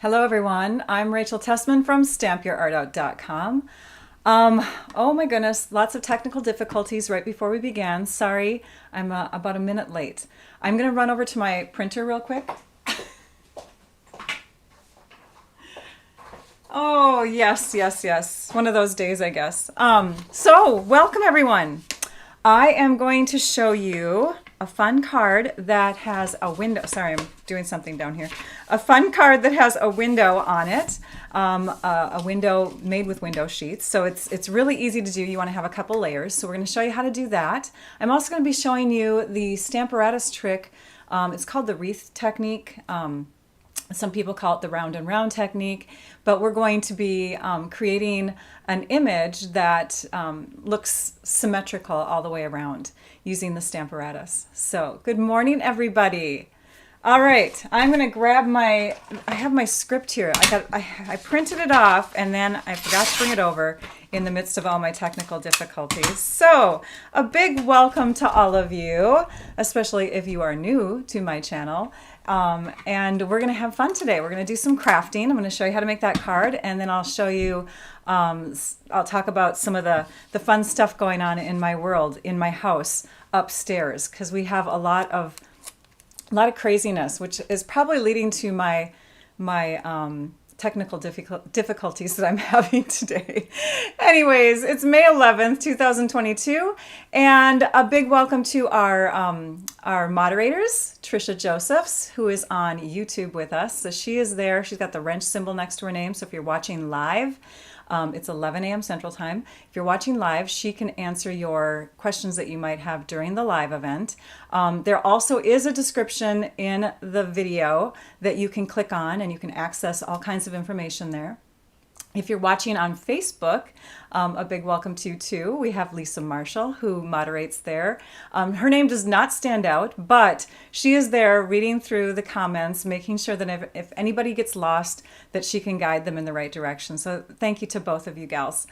Hello everyone, I'm Rachel Tessman from stampyourartout.com. Oh my goodness, lots of technical difficulties right before we began. Sorry, I'm about a minute late. I'm going to run over to my printer real quick. Oh, yes. One of those days, I guess. So welcome everyone. I am going to show you a fun card that has a window. Sorry, I'm doing something down here. A fun card that has a window on it, a window made with window sheets. So it's really easy to do. You want to have a couple layers. So we're going to show you how to do that. I'm also going to be showing you the Stamparatus trick. It's called the wreath technique. Some people call it the round and round technique, but we're going to be creating an image that looks symmetrical all the way around using the Stamparatus. So good morning, everybody. All right, I'm going to grab I have my script here. I printed it off and then I forgot to bring it over in the midst of all my technical difficulties. So a big welcome to all of you, especially if you are new to my channel. And we're going to have fun today. We're going to do some crafting. I'm going to show you how to make that card, and then I'll show you, I'll talk about some of the fun stuff going on in my world, in my house upstairs, because we have a lot of craziness, which is probably leading to my technical difficulties that I'm having today. Anyways, it's May 11th, 2022, and a big welcome to our moderators, Trisha Josephs, who is on YouTube with us. So she is there. She's got the wrench symbol next to her name. So if you're watching live, it's 11 a.m. Central Time. If you're watching live, she can answer your questions that you might have during the live event. There also is a description in the video that you can click on, and you can access all kinds of information there. If you're watching on Facebook, a big welcome to you too. We have Lisa Marshall who moderates there. Her name does not stand out, but she is there reading through the comments, making sure that if anybody gets lost, that she can guide them in the right direction. So thank you to both of you gals.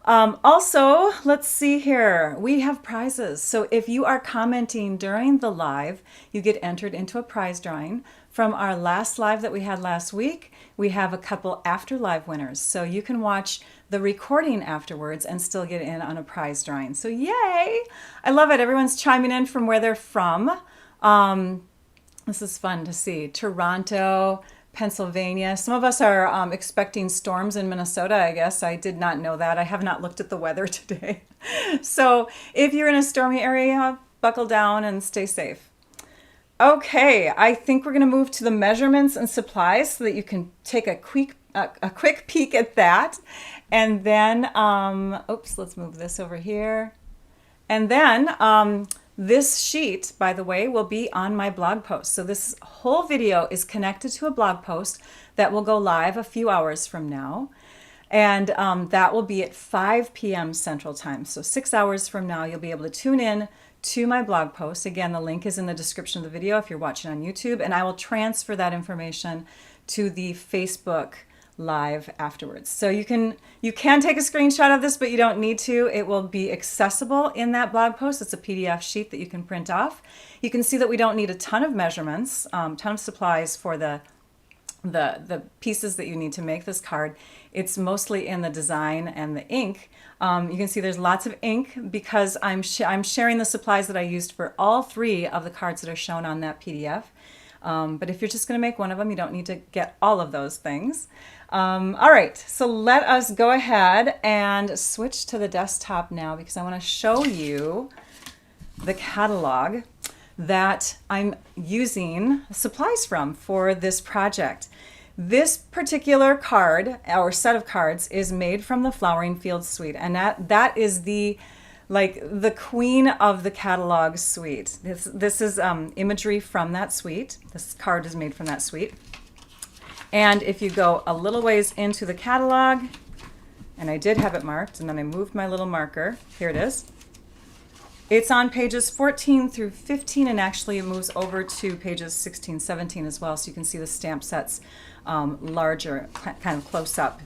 Also, let's see here. We have prizes. So if you are commenting during the live, you get entered into a prize drawing. From our last live that we had last week, we have a couple after live winners. So you can watch the recording afterwards and still get in on a prize drawing. So yay! I love it. Everyone's chiming in from where they're from. This is fun to see. Toronto, Pennsylvania. Some of us are expecting storms in Minnesota, I guess. I did not know that. I have not looked at the weather today. So if you're in a stormy area, buckle down and stay safe. Okay, I think we're going to move to the measurements and supplies so that you can take a quick peek at that. And then, oops, let's move this over here. And then this sheet, by the way, will be on my blog post. So this whole video is connected to a blog post that will go live a few hours from now. And that will be at 5 p.m. Central Time. So 6 hours from now, you'll be able to tune in to my blog post. Again, the link is in the description of the video if you're watching on YouTube, and I will transfer that information to the Facebook live afterwards. So you can take a screenshot of this, but you don't need to. It will be accessible in that blog post. It's a PDF sheet that you can print off. You can see that we don't need a ton of measurements, ton of supplies for the pieces that you need to make this card. It's mostly in the design and the ink. You can see there's lots of ink because I'm sharing the supplies that I used for all three of the cards that are shown on that PDF. But if you're just going to make one of them, you don't need to get all of those things. All right, so let us go ahead and switch to the desktop now because I want to show you the catalog that I'm using supplies from for this project. This particular card, or set of cards, is made from the Flowering Fields suite, and that is the queen of the catalog suite. This is imagery from that suite. This card is made from that suite. And if you go a little ways into the catalog, and I did have it marked, and then I moved my little marker. Here it is. It's on pages 14 through 15, and actually it moves over to pages 16, 17 as well, so you can see the stamp sets larger, kind of close up.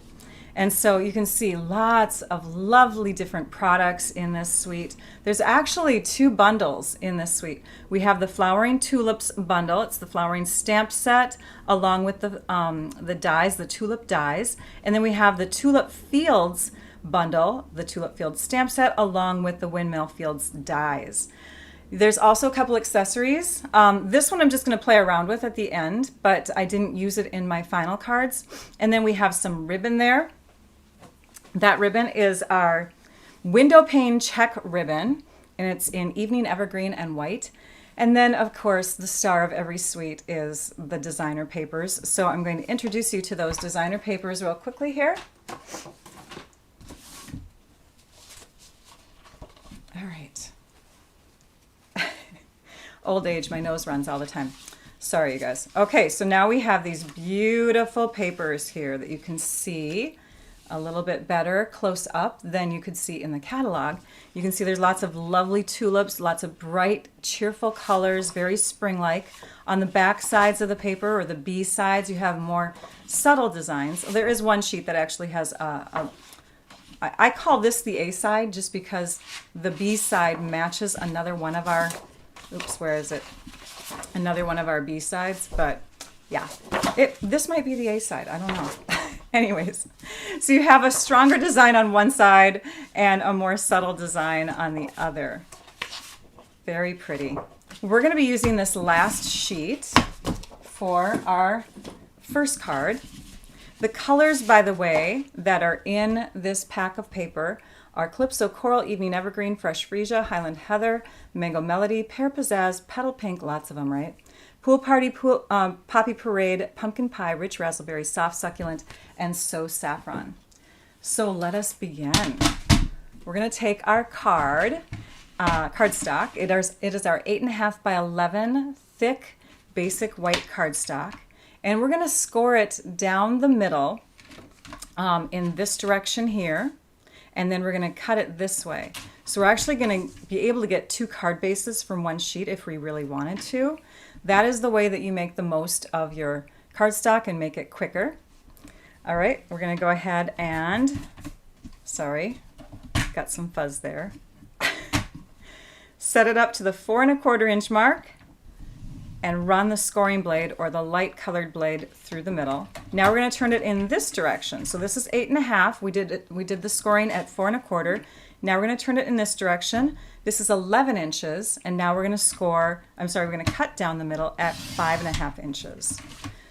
And so you can see lots of lovely different products in this suite. There's actually 2 bundles in this suite. We have the Flowering Tulips bundle. It's the flowering stamp set along with the dies, the tulip dies. And then we have the Tulip Fields bundle, the Tulip Fields stamp set along with the Windmill Fields dies. There's also a couple accessories. This one I'm just going to play around with at the end, but I didn't use it in my final cards. And then we have some ribbon there. That ribbon is our window pane check ribbon, and it's in Evening Evergreen and white. And then, of course, the star of every suite is the designer papers. So I'm going to introduce you to those designer papers real quickly here. All right. Old age, my nose runs all the time. Sorry, you guys. Okay, so now we have these beautiful papers here that you can see a little bit better close up than you could see in the catalog. You can see there's lots of lovely tulips, lots of bright, cheerful colors, very spring-like. On the back sides of the paper, or the B sides, you have more subtle designs. There is one sheet that actually has I call this the A side just because the B side matches another one of our, oops, where is it? Another one of our B sides, but yeah, this might be the A side, I don't know. Anyways, so you have a stronger design on one side and a more subtle design on the other. Very pretty. We're going to be using this last sheet for our first card. The colors, by the way, that are in this pack of paper are Calypso Coral, Evening Evergreen, Fresh Freesia, Highland Heather, Mango Melody, Pear Pizzazz, Petal Pink, lots of them, right? Pool Party, Poppy Parade, Pumpkin Pie, Rich Raspberry, Soft Succulent, and So Saffron. So let us begin. We're going to take our cardstock. It is our 8.5 by 11 thick basic white cardstock. And we're going to score it down the middle in this direction here. And then we're going to cut it this way. So we're actually going to be able to get 2 card bases from one sheet if we really wanted to. That is the way that you make the most of your cardstock and make it quicker. All right, we're going to go ahead and, sorry, got some fuzz there. Set it up to the 4 1/4 inch mark and run the scoring blade or the light colored blade through the middle. Now we're going to turn it in this direction. So this is 8.5. We did the scoring at 4 1/4. Now we're going to turn it in this direction. This is 11 inches, and now we're going to we're going to cut down the middle at 5.5 inches.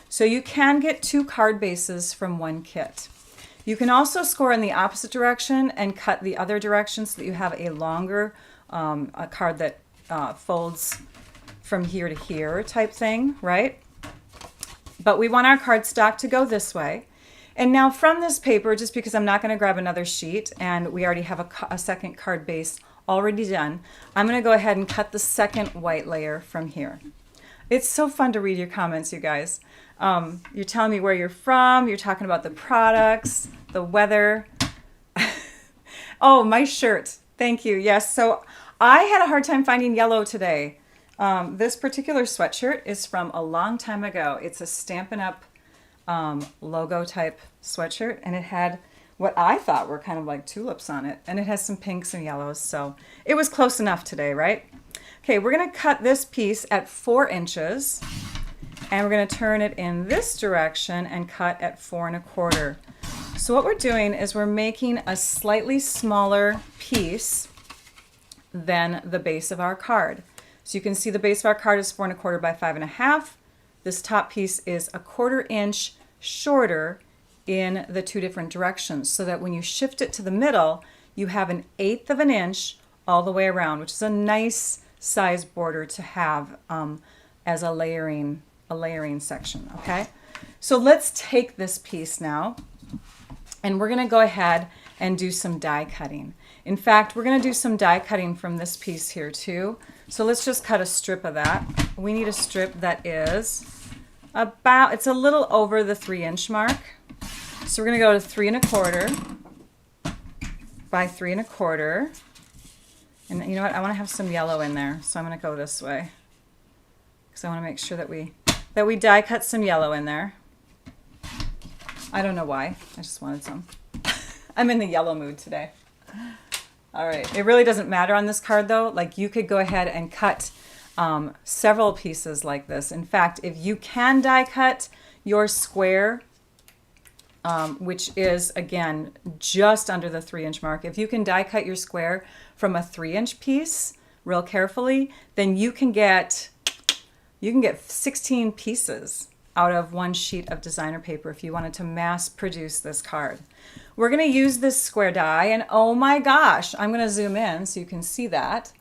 So you can get 2 card bases from one kit. You can also score in the opposite direction and cut the other direction so that you have a longer a card that folds from here to here type thing, right? But we want our cardstock to go this way. And now from this paper, just because I'm not going to grab another sheet and we already have a second card base already done, I'm going to go ahead and cut the second white layer from here. It's so fun to read your comments, you guys. You're telling me where you're from, you're talking about the products, the weather. Oh, my shirt. Thank you. Yes, so I had a hard time finding yellow today. This particular sweatshirt is from a long time ago. It's a Stampin' Up! Logo type sweatshirt, and it had what I thought were kind of like tulips on it, and it has some pinks and yellows, so it was close enough today, right? Okay, we're going to cut this piece at 4 inches, and we're going to turn it in this direction and cut at 4 1/4. So what we're doing is we're making a slightly smaller piece than the base of our card. So you can see the base of our card is 4 1/4 by 5.5. This top piece is 1/4 inch shorter in the 2 different directions, so that when you shift it to the middle, you have 1/8 of an inch all the way around, which is a nice size border to have as a layering section, okay? So let's take this piece now, and we're gonna go ahead and do some die cutting. In fact, we're gonna do some die cutting from this piece here too. So let's just cut a strip of that. We need a strip that is it's a little over the 3 inch mark. So we're gonna go to 3 1/4 by 3 1/4. And you know what, I wanna have some yellow in there. So I'm gonna go this way, because I wanna make sure that we die cut some yellow in there. I don't know why, I just wanted some. I'm in the yellow mood today. All right. It really doesn't matter on this card though. Like you could go ahead and cut several pieces like this. In fact, if you can die cut your square, which is again just under the 3-inch mark, if you can die cut your square from a 3-inch piece real carefully, then you can get 16 pieces out of one sheet of designer paper if you wanted to mass produce this card. We're going to use this square die, and oh my gosh, I'm going to zoom in so you can see that.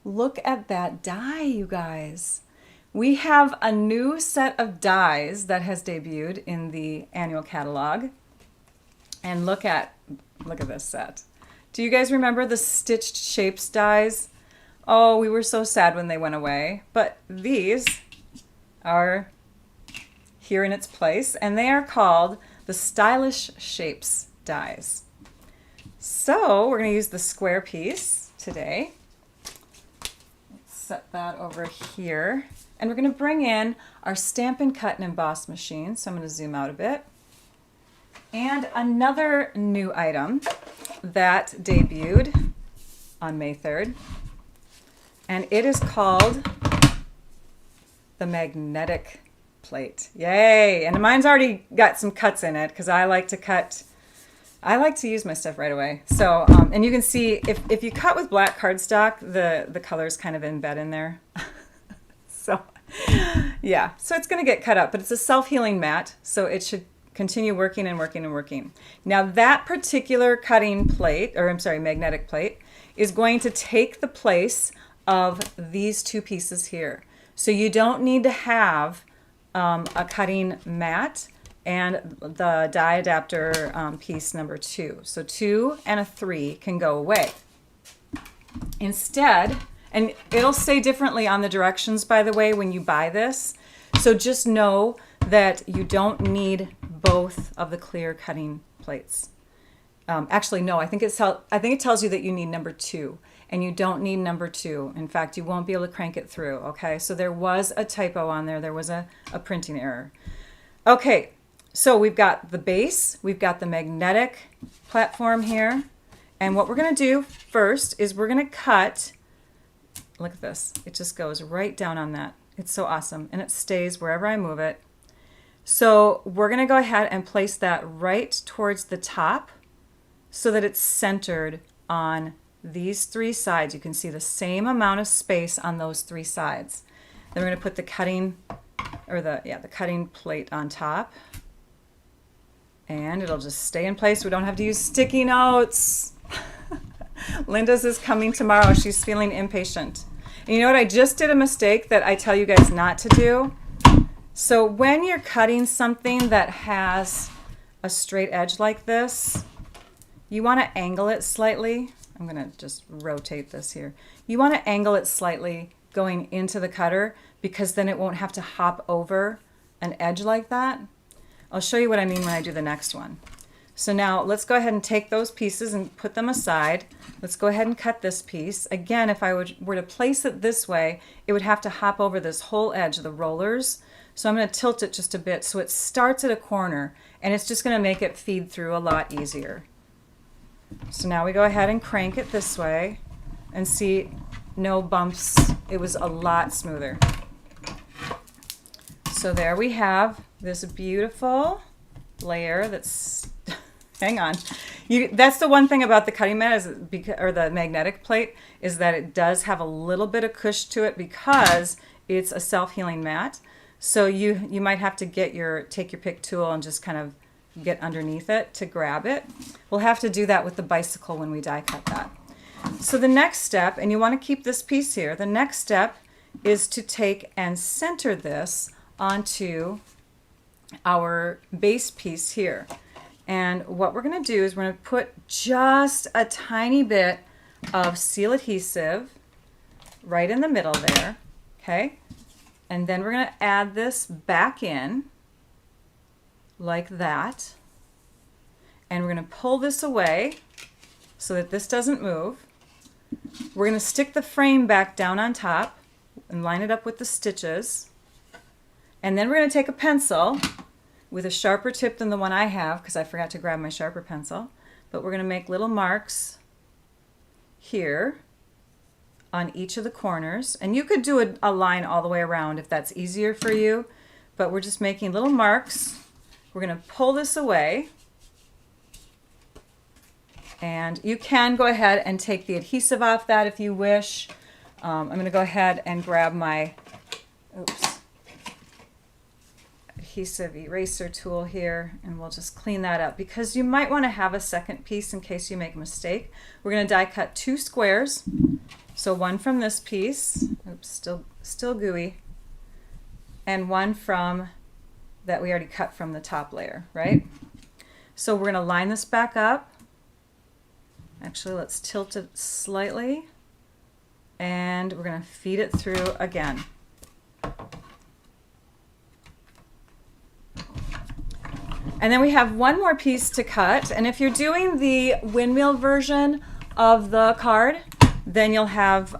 Look at that die, you guys. We have a new set of dies that has debuted in the annual catalog. And look at this set. Do you guys remember the stitched shapes dies? Oh, we were so sad when they went away. But these are here in its place, and they are called the Stylish Shapes dies. So we're going to use the square piece today. Let's set that over here. And we're going to bring in our Stampin' Cut and Emboss machine. So I'm going to zoom out a bit. And another new item that debuted on May 3rd. And it is called the magnetic plate. Yay! And mine's already got some cuts in it because I like to use my stuff right away. So, and you can see if you cut with black cardstock, the colors kind of embed in there. So, yeah. So it's going to get cut up, but it's a self-healing mat, so it should continue working and working and working. Now that particular cutting plate, or I'm sorry, magnetic plate, is going to take the place of these two pieces here. So you don't need to have a cutting mat and the die adapter piece number 2. So 2 and a 3 can go away. Instead, and it'll say differently on the directions, by the way, when you buy this. So just know that you don't need both of the clear cutting plates. Actually, no, I think it tells you that you need number 2, and you don't need number 2. In fact, you won't be able to crank it through, okay? So there was a typo on there. There was a printing error. Okay, so we've got the base, we've got the magnetic platform here, and what we're going to do first is we're going to cut, look at this, it just goes right down on that. It's so awesome, and it stays wherever I move it. So we're going to go ahead and place that right towards the top so that it's centered on these 3 sides. You can see the same amount of space on those 3 sides. Then we're going to put the cutting, or the cutting plate on top. And it'll just stay in place. We don't have to use sticky notes. Linda's is coming tomorrow. She's feeling impatient. And you know what? I just did a mistake that I tell you guys not to do. So when you're cutting something that has a straight edge like this, you want to angle it slightly. I'm going to just rotate this here. You want to angle it slightly going into the cutter because then it won't have to hop over an edge like that. I'll show you what I mean when I do the next one. So now let's go ahead and take those pieces and put them aside. Let's go ahead and cut this piece. Again, if I were to place it this way, it would have to hop over this whole edge of the rollers. So I'm going to tilt it just a bit so it starts at a corner, and it's just going to make it feed through a lot easier. So now we go ahead and crank it this way and see no bumps. It was a lot smoother. So there we have this beautiful layer that's, hang on. That's the one thing about the cutting mat or the magnetic plate is that it does have a little bit of cush to it because it's a self-healing mat. So you might have to take your pick tool and just kind of get underneath it to grab it. We'll have to do that with the bicycle when we die cut that. So the next step, and you want to keep this piece here, the next step is to take and center this onto our base piece here. And what we're going to do is we're going to put just a tiny bit of seal adhesive right in the middle there, okay? And then we're going to add this back in like that. And we're going to pull this away so that this doesn't move. We're going to stick the frame back down on top and line it up with the stitches. And then we're going to take a pencil with a sharper tip than the one I have because I forgot to grab my sharper pencil. but we're going to make little marks here on each of the corners. And you could do a line all the way around if that's easier for you, but we're just making little marks. We're going to pull this away. And you can go ahead and take the adhesive off that if you wish. I'm going to go ahead and grab my adhesive eraser tool here, and we'll just clean that up because you might want to have a second piece in case you make a mistake. We're going to die cut 2 squares. So one from this piece, still gooey, and one from that we already cut from the top layer, right? So we're going to line this back up. Actually, let's tilt it slightly, and we're going to feed it through again. And then we have one more piece to cut, and if you're doing the windmill version of the card, then you'll have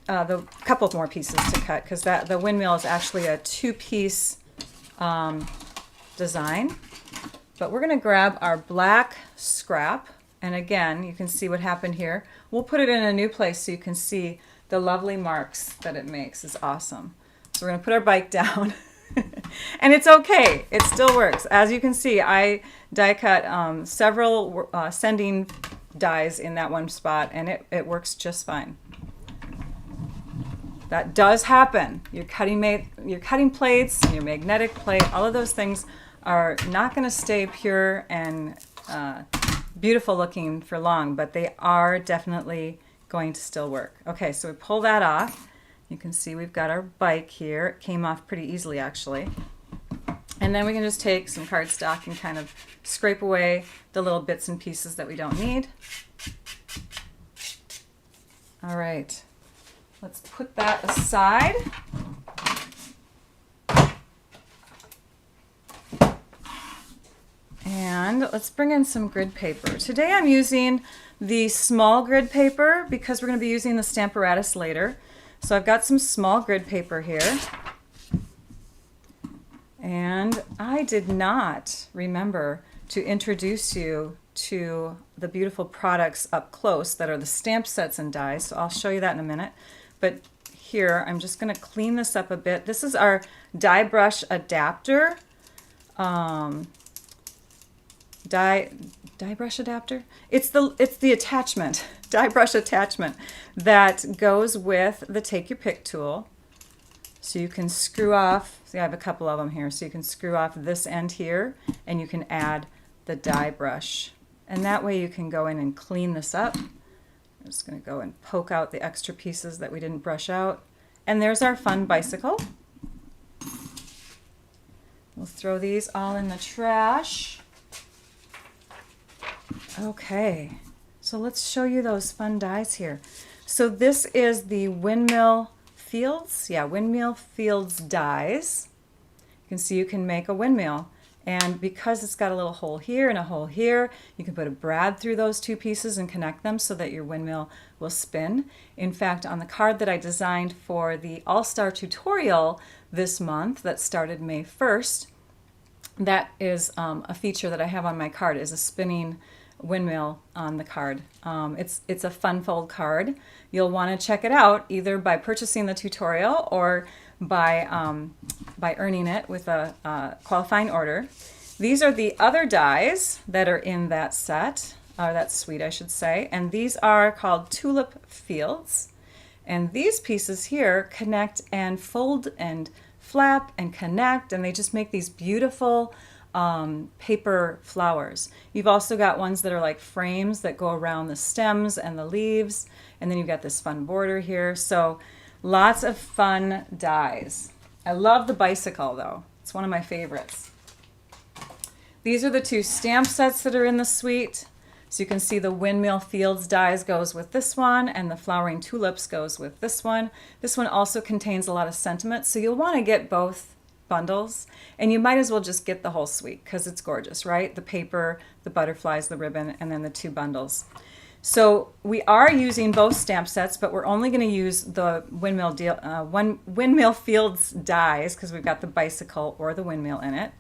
the couple more pieces to cut, because the windmill is actually a 2-piece design. But we're going to grab our black scrap. And again, you can see what happened here. We'll put it in a new place so you can see the lovely marks that it makes. It's awesome. So we're going to put our bike down. And it's okay. It still works. As you can see, I die cut several sending dies in that one spot, and it works just fine. That does happen. Your cutting plates, your magnetic plate, all of those things are not going to stay pure and beautiful looking for long, but they are definitely going to still work. Okay, so we pull that off. You can see we've got our bike here. It came off pretty easily, actually. And then we can just take some cardstock and kind of scrape away the little bits and pieces that we don't need. All right, let's put that aside. And let's bring in some grid paper. Today I'm using the small grid paper because we're going to be using the Stamparatus later. So I've got some small grid paper here. And I did not remember to introduce you to the beautiful products up close that are the stamp sets and dies. So I'll show you that in a minute. But here, I'm just going to clean this up a bit. This is our die brush adapter. Die brush adapter? It's the attachment, die brush attachment that goes with the Take Your Pick tool. So you can screw off, see I have a couple of them here, so you can screw off this end here and you can add the die brush. And that way you can go in and clean this up. I'm just going to go and poke out the extra pieces that we didn't brush out. And there's our fun bicycle. We'll throw these all in the trash. Okay, so let's show you those fun dies here. So this is the Windmill Fields, Windmill Fields dies. You can see you can make a windmill, and because it's got a little hole here and a hole here, you can put a brad through those 2 pieces and connect them so that your windmill will spin. In fact, on the card that I designed for the All-Star tutorial this month that started May 1st, that is a feature that I have on my card, is a spinning windmill on the card. It's a fun fold card. You'll want to check it out either by purchasing the tutorial or by earning it with a qualifying order. These are the other dies that are in that set, or that suite I should say, and these are called Tulip Fields. And these pieces here connect and fold and flap and connect, and they just make these beautiful paper flowers. You've also got ones that are like frames that go around the stems and the leaves, and then you've got this fun border here. So lots of fun dies. I love the bicycle though. It's one of my favorites. These are the 2 stamp sets that are in the suite. So you can see the Windmill Fields dies goes with this one, and the Flowering Tulips goes with this one. This one also contains a lot of sentiment, so you'll want to get both bundles, and you might as well just get the whole suite because it's gorgeous, right? The paper, the butterflies, the ribbon, and then the 2 bundles. So we are using both stamp sets, but we're only going to use the Windmill Fields dies because we've got the bicycle or the windmill in it.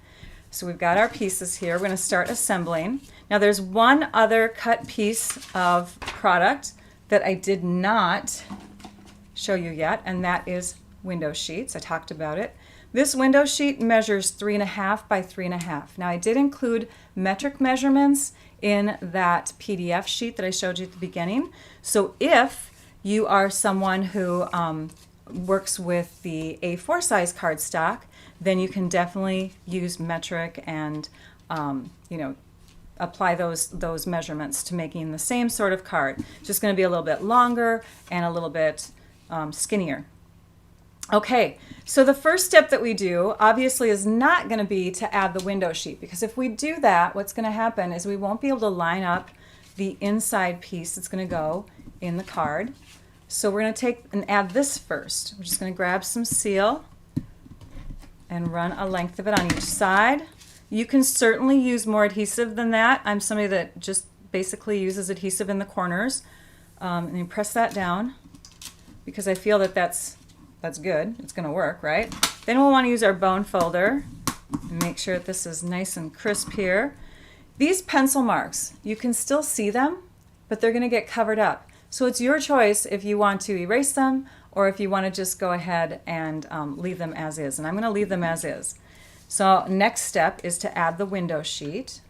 So we've got our pieces here. We're going to start assembling. Now there's one other cut piece of product that I did not show you yet, and that is window sheets. I talked about it. This window sheet measures 3.5 by 3.5. Now I did include metric measurements in that PDF sheet that I showed you at the beginning. So if you are someone who works with the A4 size cardstock, then you can definitely use metric and apply those measurements to making the same sort of card. Just going to be a little bit longer and a little bit skinnier. Okay, so the first step that we do obviously is not going to be to add the window sheet, because if we do that, what's going to happen is we won't be able to line up the inside piece that's going to go in the card. So we're going to take and add this first. We're just going to grab some seal and run a length of it on each side. You can certainly use more adhesive than that. I'm somebody that just basically uses adhesive in the corners. And you press that down because I feel that that's good. It's going to work, right? Then we'll want to use our bone folder and make sure that this is nice and crisp here. These pencil marks, you can still see them, but they're going to get covered up. So it's your choice if you want to erase them or if you want to just go ahead and leave them as is. And I'm going to leave them as is. So next step is to add the window sheet.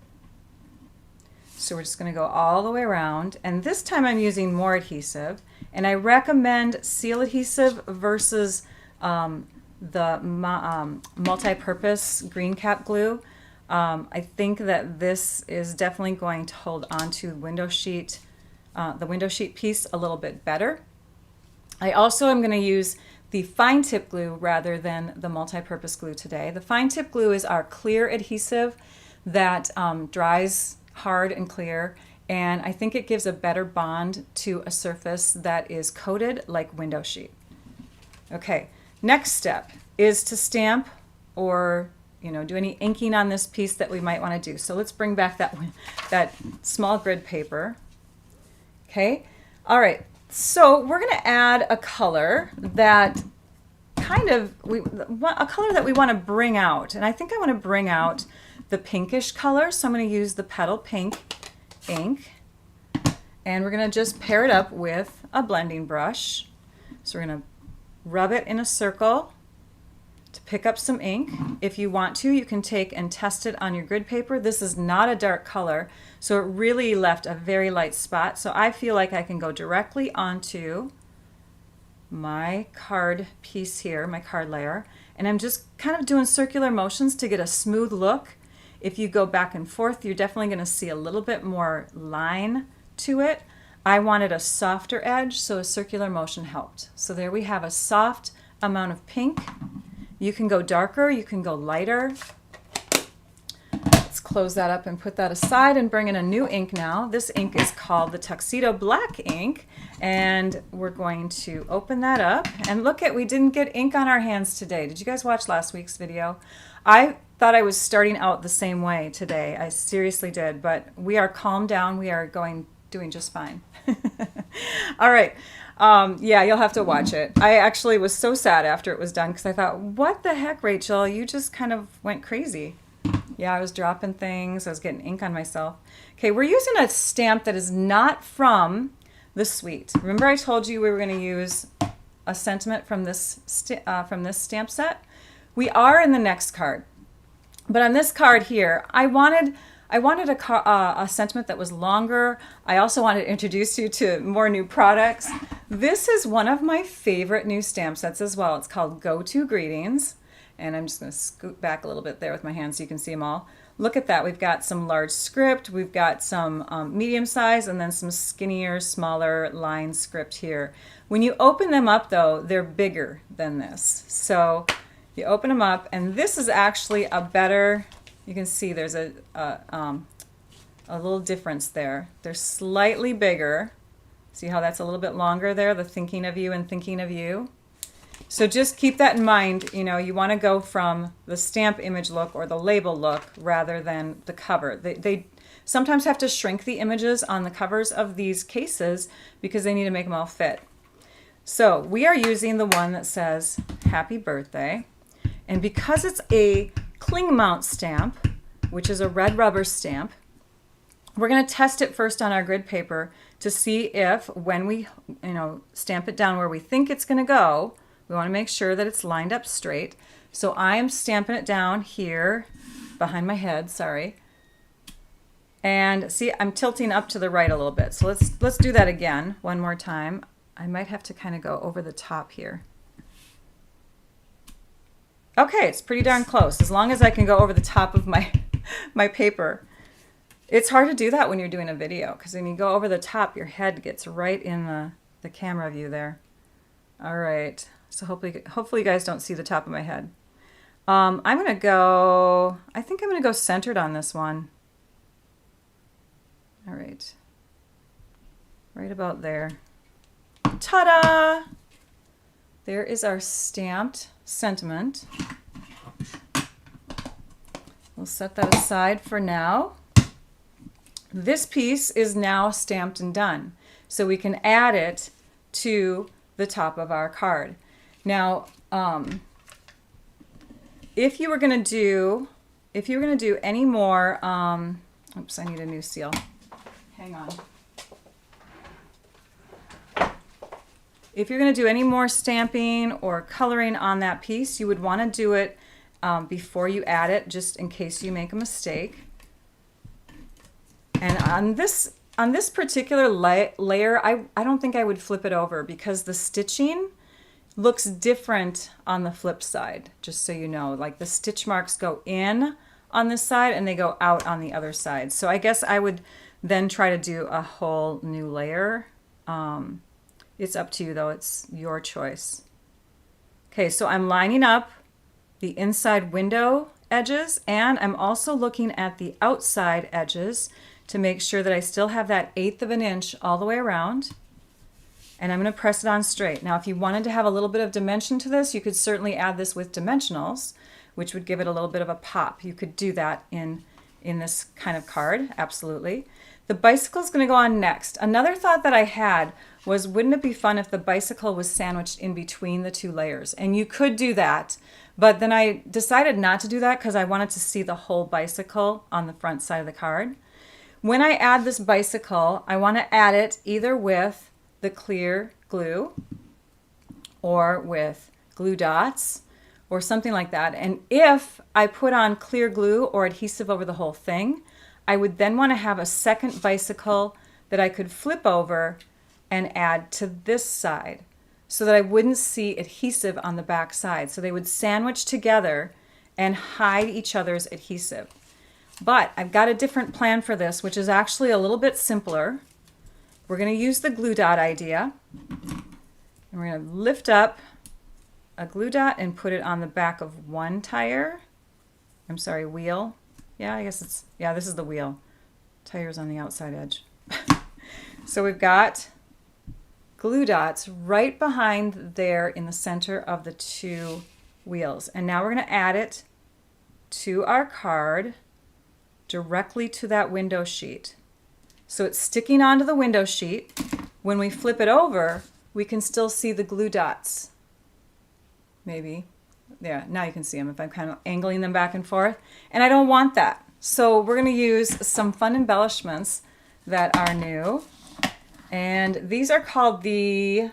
So we're just going to go all the way around, and this time I'm using more adhesive, and I recommend seal adhesive versus the multi-purpose green cap glue. I think that this is definitely going to hold on to the window sheet piece a little bit better. I also am going to use the fine tip glue rather than the multi-purpose glue today. The fine tip glue is our clear adhesive that dries hard and clear, and I think it gives a better bond to a surface that is coated like window sheet. Okay, next step is to stamp or do any inking on this piece that we might want to do. So let's bring back that small grid paper. Okay, all right, so we're going to add a color that a color that we want to bring out, and I think I want to bring out the pinkish color, so I'm going to use the Petal Pink ink, and we're going to just pair it up with a blending brush. So we're going to rub it in a circle to pick up some ink. If you want to, you can take and test it on your grid paper. This is not a dark color, so it really left a very light spot, so I feel like I can go directly onto my card piece here, my card layer, and I'm just kind of doing circular motions to get a smooth look. If you go back and forth, you're definitely going to see a little bit more line to it. I wanted a softer edge, so a circular motion helped. So there we have a soft amount of pink. You can go darker, you can go lighter. Let's close that up and put that aside and bring in a new ink now. This ink is called the Tuxedo Black ink, and we're going to open that up. And look we didn't get ink on our hands today. Did you guys watch last week's video? I thought I was starting out the same way today. I seriously did, but we are calmed down. We are doing just fine. All right. Yeah, you'll have to watch it. I actually was so sad after it was done because I thought, what the heck, Rachel? You just kind of went crazy. Yeah, I was dropping things. I was getting ink on myself. Okay, we're using a stamp that is not from the suite. Remember I told you we were going to use a sentiment from this stamp set? We are in the next card. But on this card here, I wanted a sentiment that was longer. I also wanted to introduce you to more new products. This is one of my favorite new stamp sets as well. It's called Go To Greetings. And I'm just going to scoot back a little bit there with my hands so you can see them all. Look at that. We've got some large script. We've got some medium size and then some skinnier, smaller line script here. When you open them up, though, they're bigger than this. So you open them up, and this is actually a better, you can see there's a little difference there. They're slightly bigger. See how that's a little bit longer there, the thinking of you and thinking of you? So just keep that in mind. You want to go from the stamp image look or the label look rather than the cover. They sometimes have to shrink the images on the covers of these cases because they need to make them all fit. So we are using the one that says Happy Birthday. And because it's a cling mount stamp, which is a red rubber stamp. We're going to test it first on our grid paper to see if when we, stamp it down where we think it's going to go, we want to make sure that it's lined up straight. So I am stamping it down here behind my head, sorry. And see, I'm tilting up to the right a little bit. So let's do that again one more time. I might have to kind of go over the top here. Okay, it's pretty darn close. As long as I can go over the top of my paper. It's hard to do that when you're doing a video, because when you go over the top, your head gets right in the camera view there. All right, so hopefully you guys don't see the top of my head. I think I'm gonna go centered on this one. All right, right about there. Ta-da! There is our stamped sentiment. We'll set that aside for now. This piece is now stamped and done, so we can add it to the top of our card. Now, if you were going to do any more, oops, I need a new seal. Hang on. If you're going to do any more stamping or coloring on that piece, you would want to do it before you add it, just in case you make a mistake. And on this particular layer, I don't think I would flip it over, because the stitching looks different on the flip side, just so you know. Like the stitch marks go in on this side and they go out on the other side. So I guess I would then try to do a whole new layer. It's up to you though, it's your choice. Okay, so I'm lining up the inside window edges, and I'm also looking at the outside edges to make sure that I still have that 1/8 of an inch all the way around. And I'm going to press it on straight. Now if you wanted to have a little bit of dimension to this, you could certainly add this with dimensionals, which would give it a little bit of a pop. You could do that in this kind of card, absolutely. The bicycle is going to go on next. Another thought that I had was, wouldn't it be fun if the bicycle was sandwiched in between the two layers? And you could do that, but then I decided not to do that because I wanted to see the whole bicycle on the front side of the card. When I add this bicycle, I want to add it either with the clear glue or with glue dots or something like that. And if I put on clear glue or adhesive over the whole thing, I would then want to have a second bicycle that I could flip over and add to this side so that I wouldn't see adhesive on the back side. So they would sandwich together and hide each other's adhesive. But I've got a different plan for this, which is actually a little bit simpler. We're going to use the glue dot idea. And we're going to lift up a glue dot and put it on the back of one tire. I'm sorry, wheel. Yeah, I guess it's, yeah, this is the wheel. Tire's on the outside edge. So we've got glue dots right behind there in the center of the two wheels. And now we're going to add it to our card directly to that window sheet. So it's sticking onto the window sheet. When we flip it over, we can still see the glue dots. Maybe. Yeah, now you can see them if I'm kind of angling them back and forth. And I don't want that. So we're going to use some fun embellishments that are new. And these are called the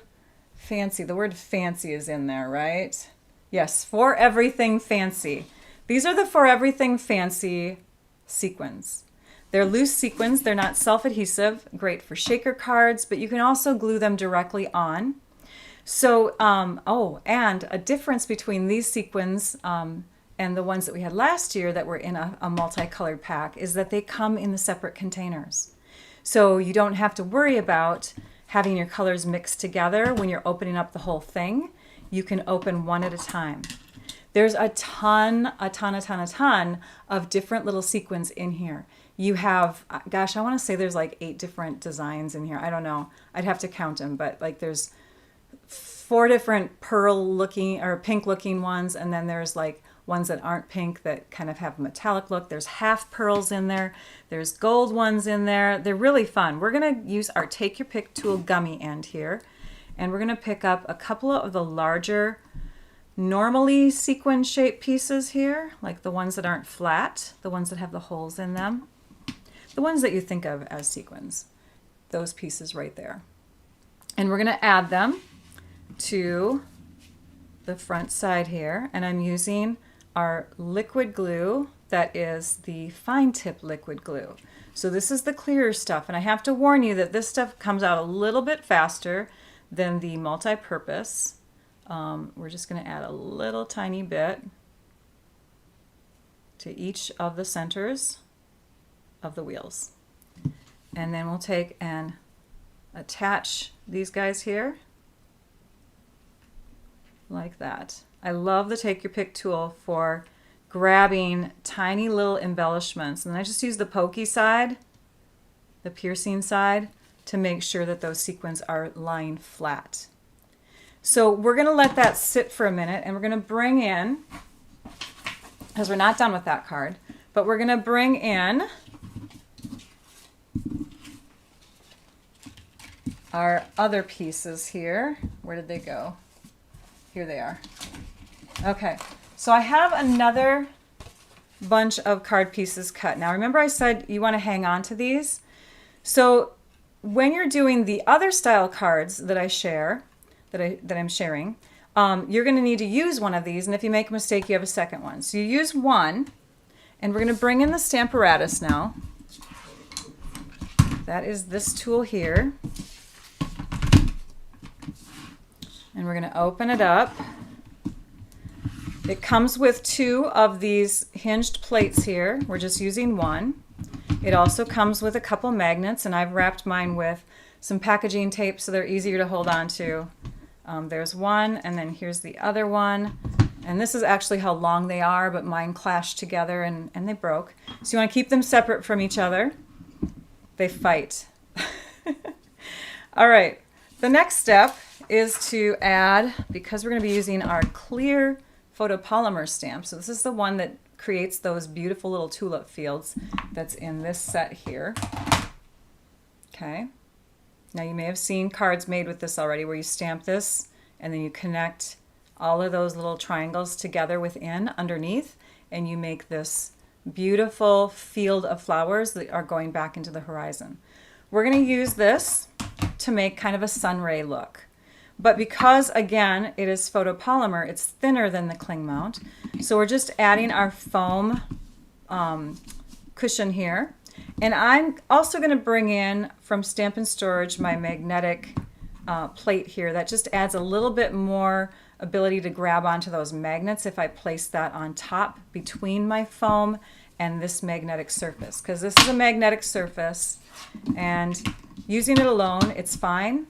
fancy. The word fancy is in there, right? Yes, For Everything Fancy. These are the For Everything Fancy sequins. They're loose sequins. They're not self-adhesive. Great for shaker cards, but you can also glue them directly on. So, oh, and a difference between these sequins and the ones that we had last year that were in a multicolored pack is that they come in the separate containers. So you don't have to worry about having your colors mixed together when you're opening up the whole thing. You can open one at a time. There's a ton of different little sequins in here. You have, gosh, I want to say there's like 8 different designs in here. I don't know. I'd have to count them, but like there's 4 different pearl looking or pink looking ones, and then there's like ones that aren't pink that kind of have a metallic look. There's half pearls in there. There's gold ones in there. They're really fun. We're going to use our Take Your Pick tool gummy end here, and we're going to pick up a couple of the larger normally sequin shaped pieces here, like the ones that aren't flat, the ones that have the holes in them, the ones that you think of as sequins, those pieces right there. And we're going to add them to the front side here, and I'm using our liquid glue that is the fine tip liquid glue. So this is the clearer stuff, and I have to warn you that this stuff comes out a little bit faster than the multi-purpose. We're just going to add a little tiny bit to each of the centers of the wheels. And then we'll take and attach these guys here like that. I love the Take Your Pick tool for grabbing tiny little embellishments, and I just use the pokey side, the piercing side, to make sure that those sequins are lying flat. So we're going to let that sit for a minute, and we're going to bring in, because we're not done with that card, but we're going to bring in our other pieces here. Where did they go? Here they are. Okay, so I have another bunch of card pieces cut. Now remember I said you want to hang on to these. So when you're doing the other style cards that I share, that I'm sharing, you're going to need to use one of these, and if you make a mistake, you have a second one. So you use one, and we're going to bring in the Stamparatus now. That is this tool here. And we're going to open it up. It comes with two of these hinged plates here. We're just using one. It also comes with a couple magnets, and I've wrapped mine with some packaging tape so they're easier to hold on to. There's one, and then here's the other one. And this is actually how long they are, but mine clashed together and they broke. So you want to keep them separate from each other. They fight. All right, the next step is to add, because we're going to be using our clear photopolymer stamp. So this is the one that creates those beautiful little tulip fields that's in this set here. Okay. Now you may have seen cards made with this already where you stamp this and then you connect all of those little triangles together within underneath, and you make this beautiful field of flowers that are going back into the horizon. We're going to use this to make kind of a sun ray look. But because, again, it is photopolymer, it's thinner than the cling mount. So we're just adding our foam cushion here. And I'm also going to bring in from Stamp & Storage my magnetic plate here. That just adds a little bit more ability to grab onto those magnets if I place that on top between my foam and this magnetic surface. Because this is a magnetic surface, and using it alone, it's fine.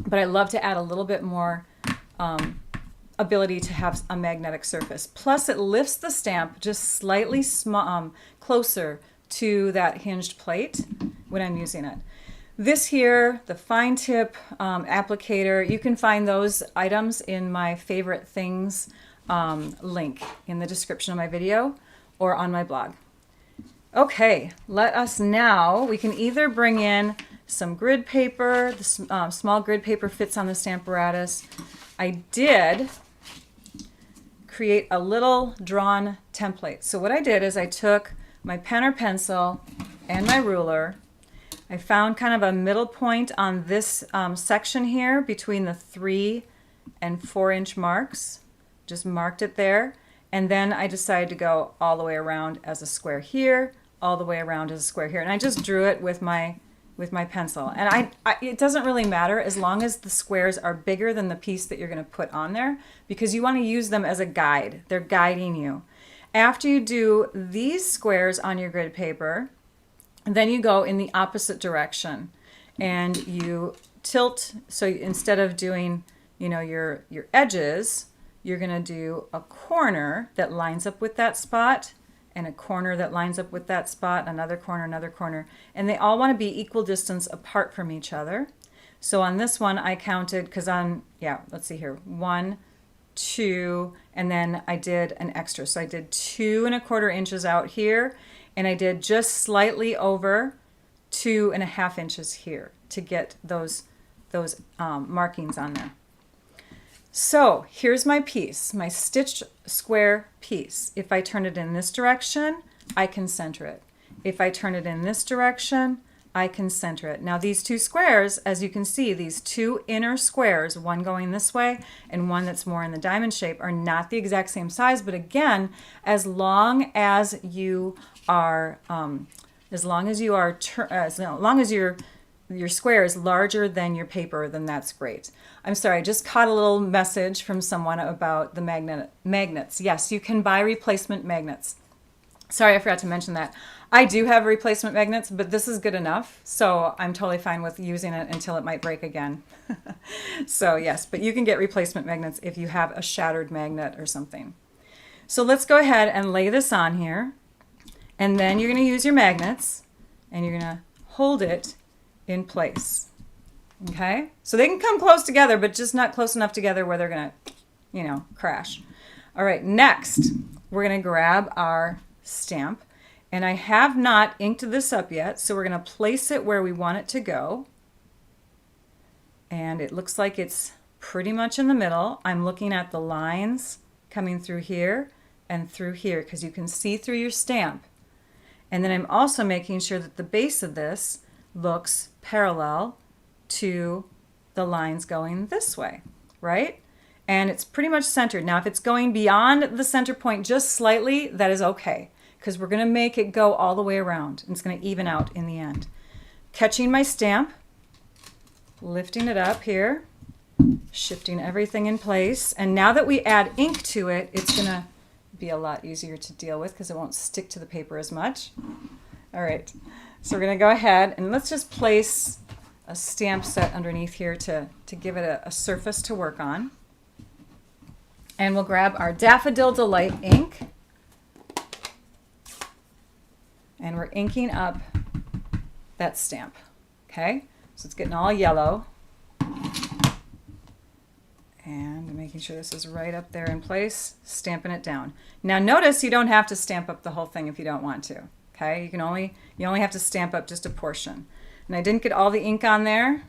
But I love to add a little bit more ability to have a magnetic surface. Plus it lifts the stamp just slightly closer to that hinged plate when I'm using it. This here, the fine tip applicator, you can find those items in my favorite things link in the description of my video or on my blog. Okay, let us now, we can either bring in some grid paper. The small grid paper fits on the Stamparatus. I did create a little drawn template. So what I did is I took my pen or pencil and my ruler. I found kind of a middle point on this section here between the 3 and 4 inch marks. Just marked it there. And then I decided to go all the way around as a square here, all the way around as a square here. And I just drew it with my pencil. And it doesn't really matter as long as the squares are bigger than the piece that you're going to put on there, because you want to use them as a guide. They're guiding you. After you do these squares on your grid paper, then you go in the opposite direction and you tilt. So instead of doing, your edges, you're going to do a corner that lines up with that spot, and a corner that lines up with that spot, another corner, and they all want to be equal distance apart from each other. So on this one I counted, because let's see here, 1, 2, and then I did an extra. So I did 2 1/4 inches out here, and I did just slightly over 2 1/2 inches here to get those markings on there. So here's my piece, my stitched square piece. If I turn it in this direction, I can center it. If I turn it in this direction, I can center it. Now these two squares, as you can see, these two inner squares, one going this way and one that's more in the diamond shape, are not the exact same size. But again, as long as you are, as long as your square is larger than your paper, then that's great. I'm sorry, I just caught a little message from someone about the magnets. Yes, you can buy replacement magnets. Sorry, I forgot to mention that. I do have replacement magnets, but this is good enough, so I'm totally fine with using it until it might break again. So yes, but you can get replacement magnets if you have a shattered magnet or something. So let's go ahead and lay this on here, and then you're going to use your magnets, and you're going to hold it in place. Okay? So they can come close together, but just not close enough together where they're going to, crash. All right, next, we're going to grab our stamp. And I have not inked this up yet, so we're going to place it where we want it to go. And it looks like it's pretty much in the middle. I'm looking at the lines coming through here and through here because you can see through your stamp. And then I'm also making sure that the base of this looks parallel to the lines going this way, right? And it's pretty much centered. Now, if it's going beyond the center point just slightly, that is okay, because we're going to make it go all the way around. And it's going to even out in the end. Catching my stamp, lifting it up here, shifting everything in place. And now that we add ink to it, it's going to be a lot easier to deal with because it won't stick to the paper as much. All right, so we're going to go ahead and let's just place a stamp set underneath here to give it a surface to work on. And we'll grab our Daffodil Delight ink. And we're inking up that stamp. Okay, so it's getting all yellow. And making sure this is right up there in place, stamping it down. Now notice you don't have to stamp up the whole thing if you don't want to. Okay, you only have to stamp up just a portion. And I didn't get all the ink on there,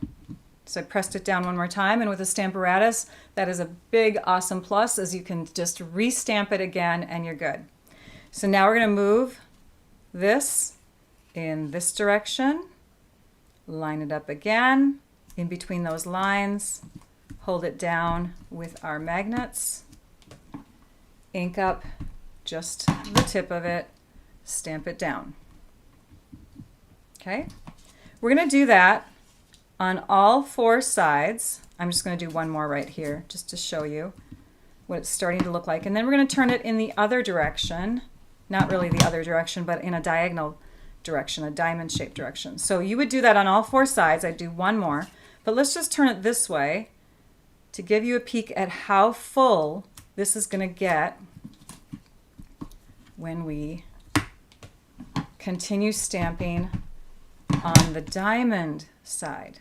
so I pressed it down one more time. And with a Stamparatus, that is a big, awesome plus, as you can just re-stamp it again and you're good. So now we're going to move this in this direction, line it up again in between those lines, hold it down with our magnets, ink up just the tip of it, stamp it down. Okay, we're going to do that on all four sides. I'm just going to do one more right here just to show you what it's starting to look like. And then we're going to turn it in the other direction. Not really the other direction, but in a diagonal direction, a diamond shaped direction. So you would do that on all four sides. I'd do one more, but let's just turn it this way to give you a peek at how full this is going to get when we continue stamping on the diamond side.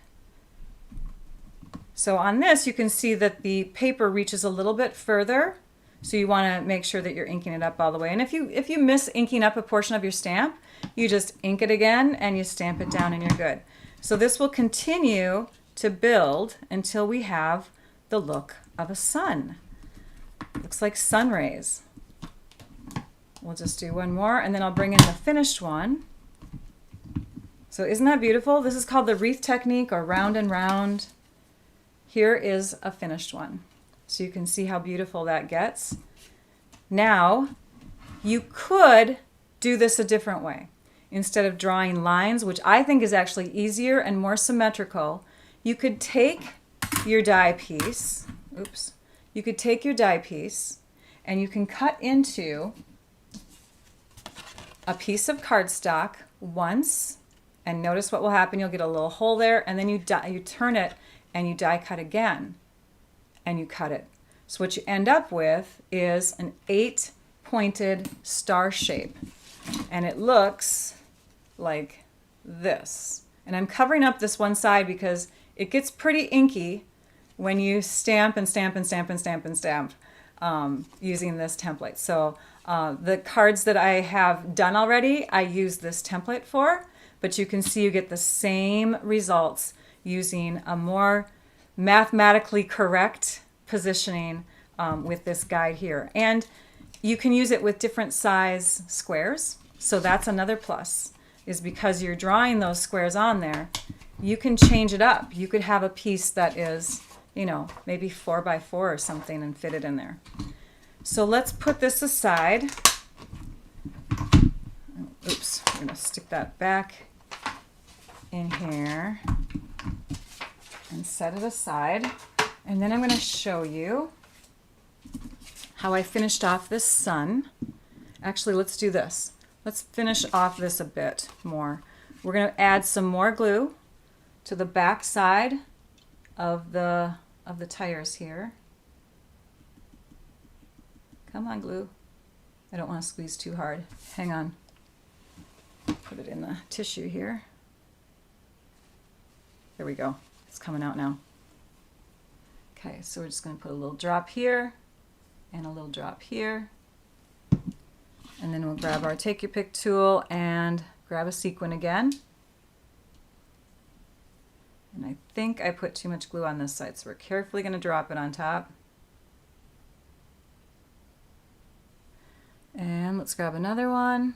So on this, you can see that the paper reaches a little bit further. So you want to make sure that you're inking it up all the way. And if you miss inking up a portion of your stamp, you just ink it again and you stamp it down and you're good. So this will continue to build until we have the look of a sun. Looks like sun rays. We'll just do one more and then I'll bring in the finished one. So isn't that beautiful? This is called the wreath technique, or round and round. Here is a finished one. So you can see how beautiful that gets. Now, you could do this a different way. Instead of drawing lines, which I think is actually easier and more symmetrical, you could take your die piece, you could take your die piece and you can cut into a piece of cardstock once, and notice what will happen. You'll get a little hole there, and then you turn it and you die cut again, and you cut it. So what you end up with is an 8-pointed star shape, and it looks like this. And I'm covering up this one side because it gets pretty inky when you stamp and stamp and stamp and stamp and stamp using this template. So the cards that I have done already, I use this template for, but you can see you get the same results using a more mathematically correct positioning with this guide here. And you can use it with different size squares. So that's another plus, is because you're drawing those squares on there, you can change it up. You could have a piece that is, you know, maybe 4 by 4 or something and fit it in there. So let's put this aside. Oops, I'm going to stick that back in here and set it aside. And then I'm going to show you how I finished off this sun. Actually, let's do this. Let's finish off this a bit more. We're going to add some more glue to the back side of the tires here. Come on, glue. I don't want to squeeze too hard. Hang on. Put it in the tissue here. There we go. It's coming out now. Okay, so we're just going to put a little drop here and a little drop here. And then we'll grab our Take Your Pick tool and grab a sequin again. And I think I put too much glue on this side, so we're carefully going to drop it on top. And let's grab another one.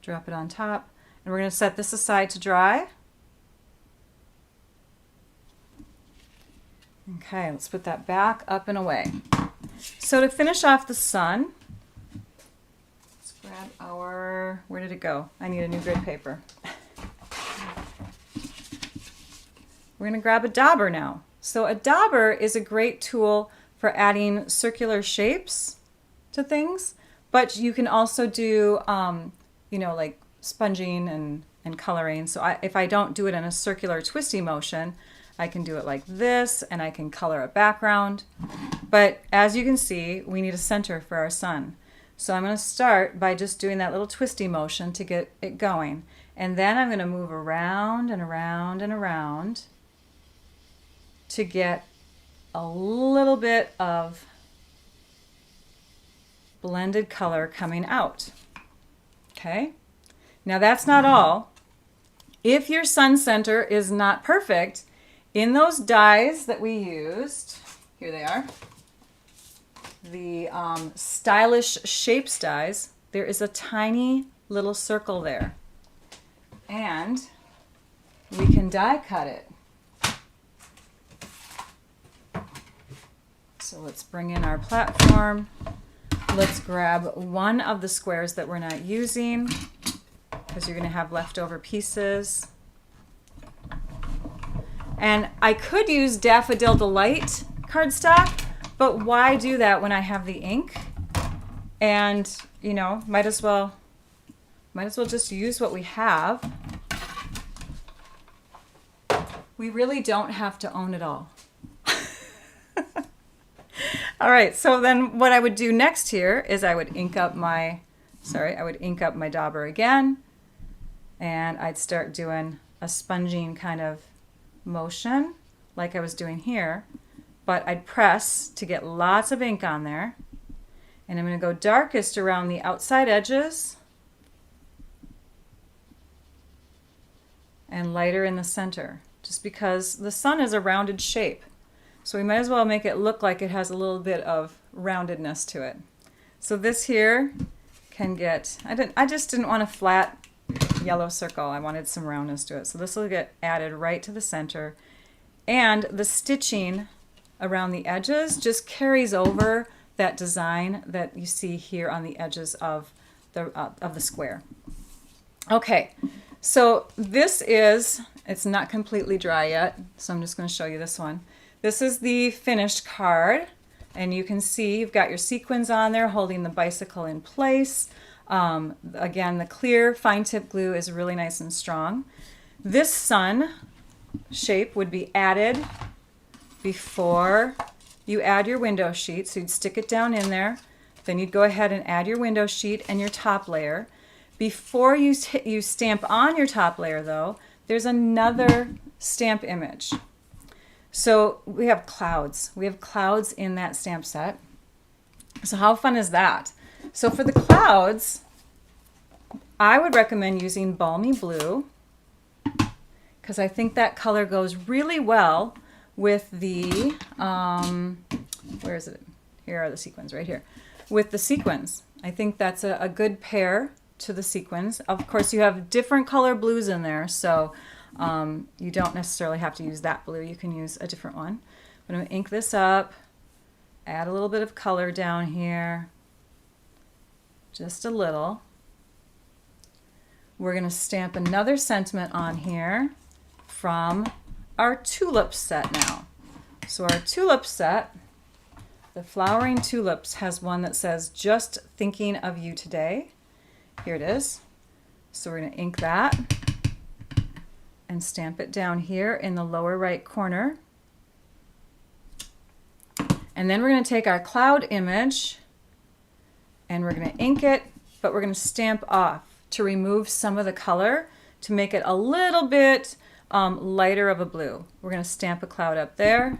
Drop it on top. And we're going to set this aside to dry. Okay, let's put that back up and away. So to finish off the sun, let's grab our, where did it go? I need a new grid paper. We're going to grab a dauber now. So a dauber is a great tool for adding circular shapes to things, but you can also do, you know, like sponging and coloring. So if I don't do it in a circular twisty motion, I can do it like this, and I can color a background. But as you can see, we need a center for our sun. So I'm going to start by just doing that little twisty motion to get it going. And then I'm going to move around and around and around to get a little bit of blended color coming out. Okay? Now that's not all. If your sun center is not perfect, in those dies that we used, here they are, the Stylish Shapes dies, there is a tiny little circle there. And we can die cut it. So let's bring in our platform. Let's grab one of the squares that we're not using, because you're going to have leftover pieces. And I could use Daffodil Delight cardstock, but why do that when I have the ink? And, you know, might as well just use what we have. We really don't have to own it all. All right, so then what I would do next here is I would ink up my dauber again, and I'd start doing a sponging kind of motion like I was doing here, but I'd press to get lots of ink on there, and I'm going to go darkest around the outside edges and lighter in the center, just because the sun is a rounded shape. So we might as well make it look like it has a little bit of roundedness to it. So this here can get, I just didn't want a flat yellow circle. I wanted some roundness to it. So this will get added right to the center. And the stitching around the edges just carries over that design that you see here on the edges of the square. Okay, so this is, it's not completely dry yet, so I'm just going to show you this one. This is the finished card, and you can see you've got your sequins on there holding the bicycle in place. Again, the clear fine tip glue is really nice and strong. This sun shape would be added before you add your window sheet, so you'd stick it down in there. Then you'd go ahead and add your window sheet and your top layer. Before you stamp on your top layer, though, there's another stamp image. So we have clouds. We have clouds in that stamp set. So how fun is that? So for the clouds, I would recommend using Balmy Blue, because I think that color goes really well with the, where is it? Here are the sequins right here. With the sequins. I think that's a good pair to the sequins. Of course, you have different color blues in there, so you don't necessarily have to use that blue. You can use a different one. I'm going to ink this up, add a little bit of color down here, just a little. We're going to stamp another sentiment on here from our tulip set now. So our tulip set, the Flowering Tulips, has one that says, "Just thinking of you today." Here it is. So we're going to ink that and stamp it down here in the lower right corner. And then we're going to take our cloud image and we're going to ink it, but we're going to stamp off to remove some of the color to make it a little bit lighter of a blue. We're going to stamp a cloud up there,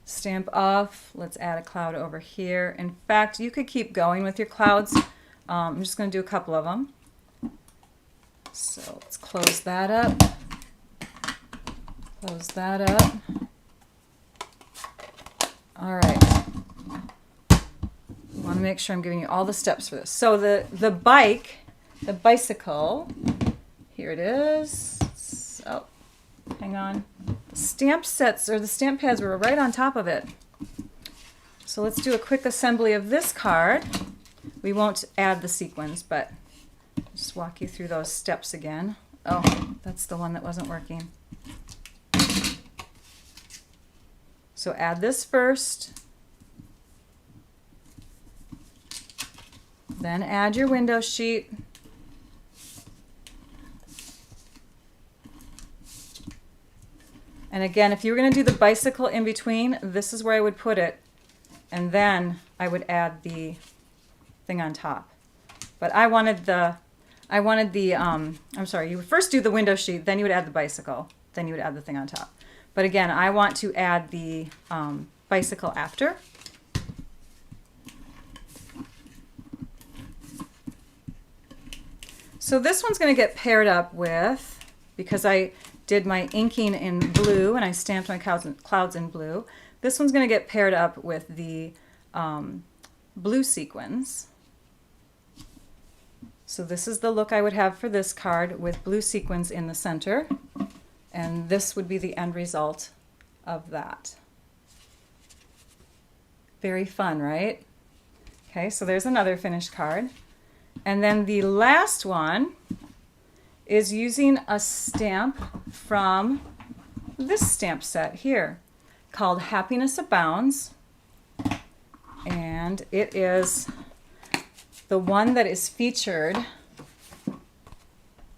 stamp off. Let's add a cloud over here. In fact, you could keep going with your clouds. I'm just going to do a couple of them. So let's close that up. Close that up. All right. I want to make sure I'm giving you all the steps for this. So the bicycle, here it is. So, hang on. The stamp sets, or the stamp pads, were right on top of it. So let's do a quick assembly of this card. We won't add the sequins, but just walk you through those steps again. Oh, that's the one that wasn't working. So add this first. Then add your window sheet. And again, if you were going to do the bicycle in between, this is where I would put it. And then I would add the thing on top. But I wanted the, I'm sorry, you would first do the window sheet, then you would add the bicycle, then you would add the thing on top. But again, I want to add the bicycle after. So this one's going to get paired up with, because I did my inking in blue and I stamped my clouds in blue, this one's going to get paired up with the blue sequins. So this is the look I would have for this card with blue sequins in the center. And this would be the end result of that. Very fun, right? Okay, so there's another finished card. And then the last one is using a stamp from this stamp set here called Happiness Abounds. And it is the one that is featured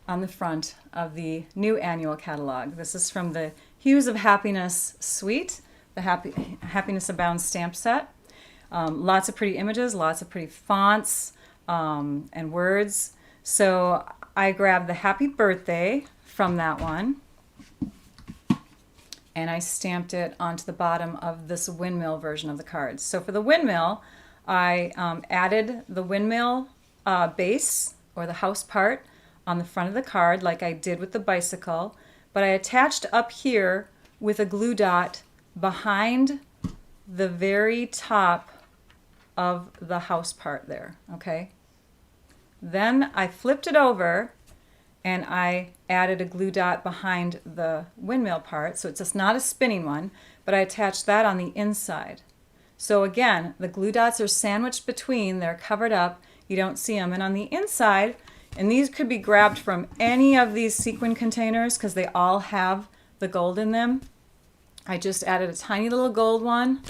on the front of the new annual catalog. This is from the Hues of Happiness suite, the Happiness Abounds stamp set. Lots of pretty images, lots of pretty fonts and words. So I grabbed the Happy Birthday from that one and I stamped it onto the bottom of this windmill version of the cards. So for the windmill, I added the windmill base, or the house part, on the front of the card like I did with the bicycle, but I attached up here with a glue dot behind the very top of the house part there, okay? Then I flipped it over and I added a glue dot behind the windmill part, so it's just not a spinning one, but I attached that on the inside. So again, the glue dots are sandwiched between, they're covered up, you don't see them, and on the inside, and these could be grabbed from any of these sequin containers because they all have the gold in them. I just added a tiny little gold one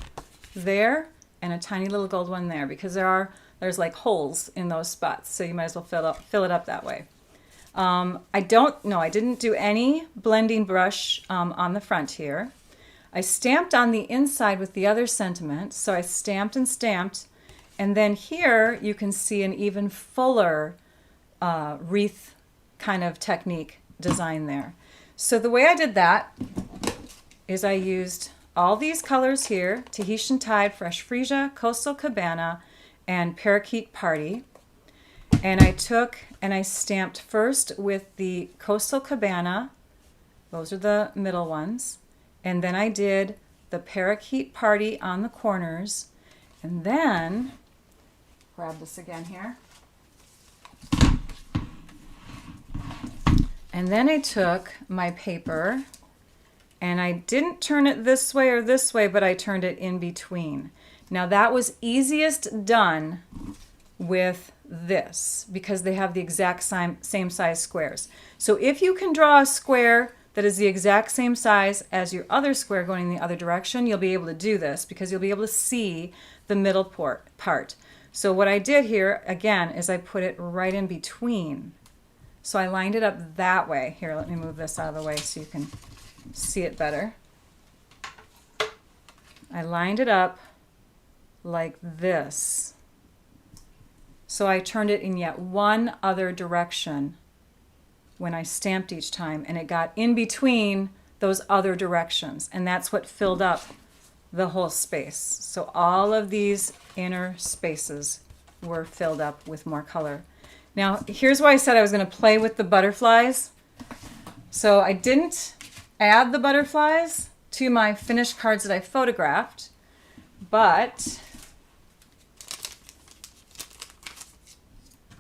there and a tiny little gold one there because there's like holes in those spots, so you might as well fill it up that way. I didn't do any blending brush on the front here. I stamped on the inside with the other sentiment, so I stamped and stamped, and then here you can see an even fuller wreath kind of technique design there. So the way I did that is I used all these colors here, Tahitian Tide, Fresh Freesia, Coastal Cabana, and Parakeet Party. And I took and I stamped first with the Coastal Cabana, those are the middle ones, And then I did the parakeet party on the corners. And then, grab this again here. And then I took my paper and I didn't turn it this way or this way, but I turned it in between. Now that was easiest done with this because they have the exact same size squares. So if you can draw a square that is the exact same size as your other square going in the other direction, you'll be able to do this because you'll be able to see the middle part. So what I did here, again, is I put it right in between. So I lined it up that way. Here, let me move this out of the way so you can see it better. I lined it up like this. So I turned it in yet one other direction when I stamped each time, and it got in between those other directions, and that's what filled up the whole space. So all of these inner spaces were filled up with more color. Now, here's why I said I was going to play with the butterflies. So I didn't add the butterflies to my finished cards that I photographed, but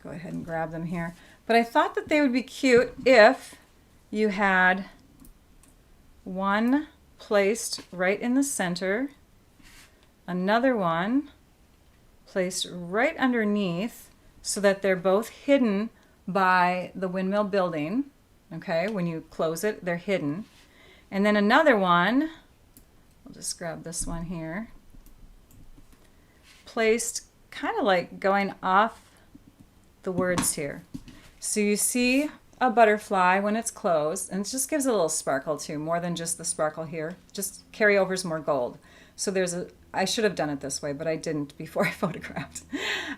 go ahead and grab them here. But I thought that they would be cute if you had one placed right in the center, another one placed right underneath so that they're both hidden by the windmill building. Okay, when you close it, they're hidden. And then another one, we'll just grab this one here, placed kind of like going off the words here. So you see a butterfly when it's closed, and it just gives a little sparkle too, more than just the sparkle here. Just carryover is more gold. So there's I should have done it this way, but I didn't before I photographed.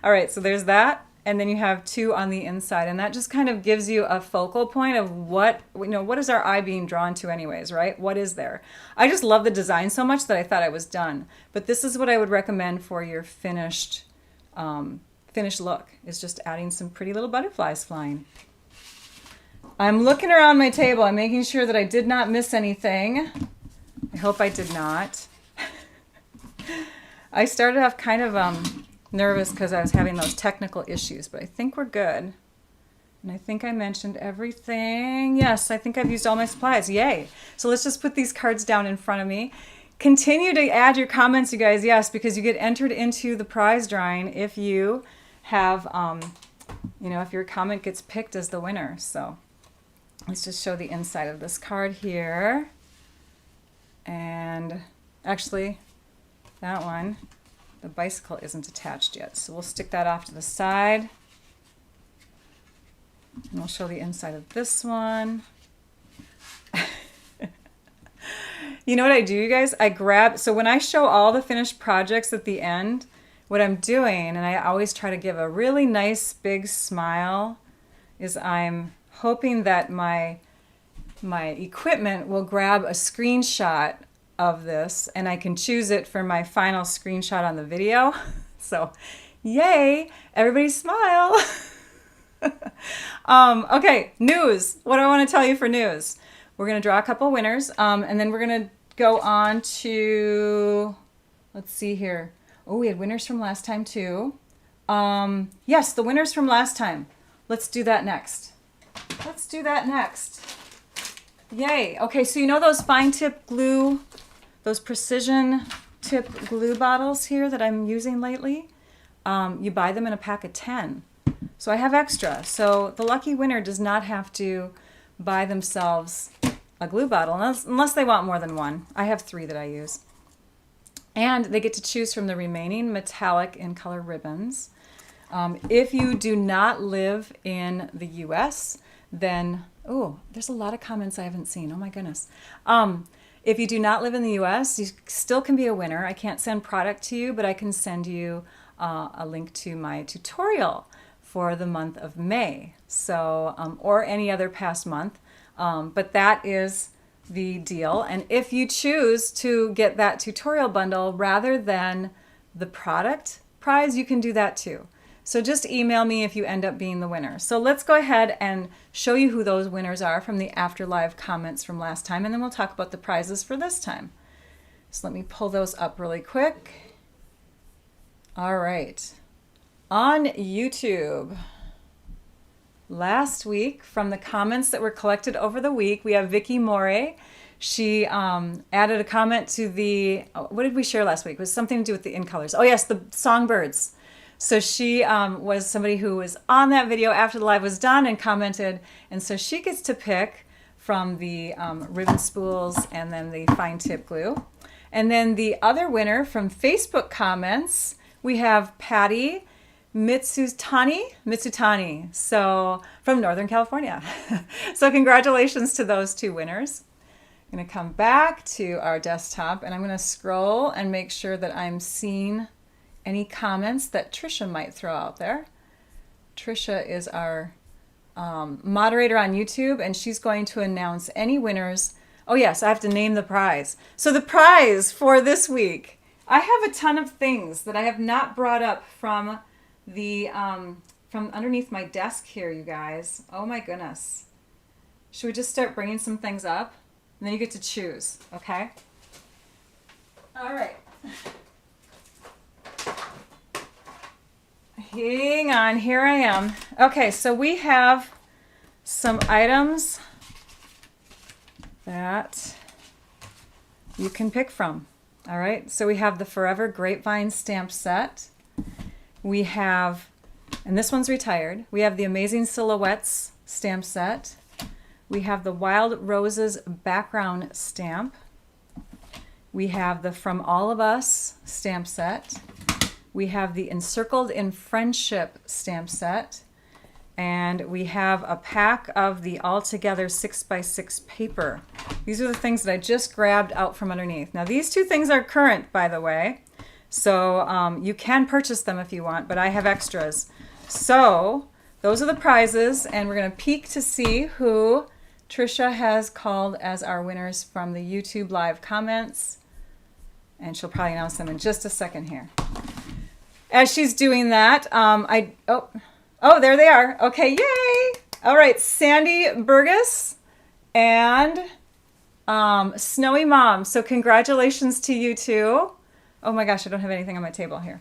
All right, so there's that, and then you have two on the inside, and that just kind of gives you a focal point of what is our eye being drawn to anyways, right? What is there? I just love the design so much that I thought I was done. But this is what I would recommend for your finished look, is just adding some pretty little butterflies flying. I'm looking around my table. I'm making sure that I did not miss anything. I hope I did not. I started off kind of nervous because I was having those technical issues, but I think we're good. And I think I mentioned everything. Yes, I think I've used all my supplies. Yay. So let's just put these cards down in front of me. Continue to add your comments, you guys. Yes, because you get entered into the prize drawing if you have, if your comment gets picked as the winner. So let's just show the inside of this card here. And actually, that one, the bicycle isn't attached yet. So we'll stick that off to the side. And we'll show the inside of this one. You know what I do, you guys? So when I show all the finished projects at the end, what I'm doing, and I always try to give a really nice big smile, is I'm hoping that my equipment will grab a screenshot of this, and I can choose it for my final screenshot on the video. So, yay! Everybody smile! Okay, news. What do I want to tell you for news? We're going to draw a couple winners, and then we're going to go on to, let's see here. Oh, we had winners from last time too. Yes, the winners from last time. Let's do that next. Let's do that next. Yay. Okay, so you know those fine tip glue, those precision tip glue bottles here that I'm using lately? You buy them in a pack of 10. So I have extra. So the lucky winner does not have to buy themselves a glue bottle unless they want more than one. I have 3 that I use. And they get to choose from the remaining metallic in color ribbons. If you do not live in the US, then, oh, there's a lot of comments I haven't seen. Oh my goodness. If you do not live in the US, you still can be a winner. I can't send product to you, but I can send you a link to my tutorial for the month of May. So, or any other past month. But that is the deal. And if you choose to get that tutorial bundle rather than the product prize, you can do that too. So just email me if you end up being the winner. So let's go ahead and show you who those winners are from the After Live comments from last time, and then we'll talk about the prizes for this time. So let me pull those up really quick. All right. On YouTube, last week, from the comments that were collected over the week, we have Vicky More. She added a comment to the, what did we share last week? It was something to do with the in colors. Oh yes, the songbirds. So she was somebody who was on that video after the live was done and commented, and so she gets to pick from the ribbon spools and then the fine tip glue. And then the other winner from Facebook comments, we have Patty Mitsutani, so from Northern California. So congratulations to those two winners. I'm going to come back to our desktop and I'm going to scroll and make sure that I'm seeing any comments that Trisha might throw out there. Trisha is our moderator on YouTube, and she's going to announce any winners. Oh yes, I have to name the prize. So the prize for this week, I have a ton of things that I have not brought up from the from underneath my desk here, you guys. Oh my goodness. Should we just start bringing some things up? And then you get to choose, okay? All right. Hang on, here I am. Okay, so we have some items that you can pick from. All right, so we have the Forever Grapevine stamp set. We have, and this one's retired, we have the Amazing Silhouettes stamp set. We have the Wild Roses background stamp. We have the From All of Us stamp set. We have the Encircled in Friendship stamp set. And we have a pack of the Altogether 6x6 paper. These are the things that I just grabbed out from underneath. Now these two things are current, by the way. So you can purchase them if you want, but I have extras. So those are the prizes, and we're going to peek to see who Trisha has called as our winners from the YouTube live comments. And she'll probably announce them in just a second here. As she's doing that, oh, there they are. Okay, yay! All right, Sandy Burgess and Snowy Mom. So congratulations to you two. Oh my gosh, I don't have anything on my table here.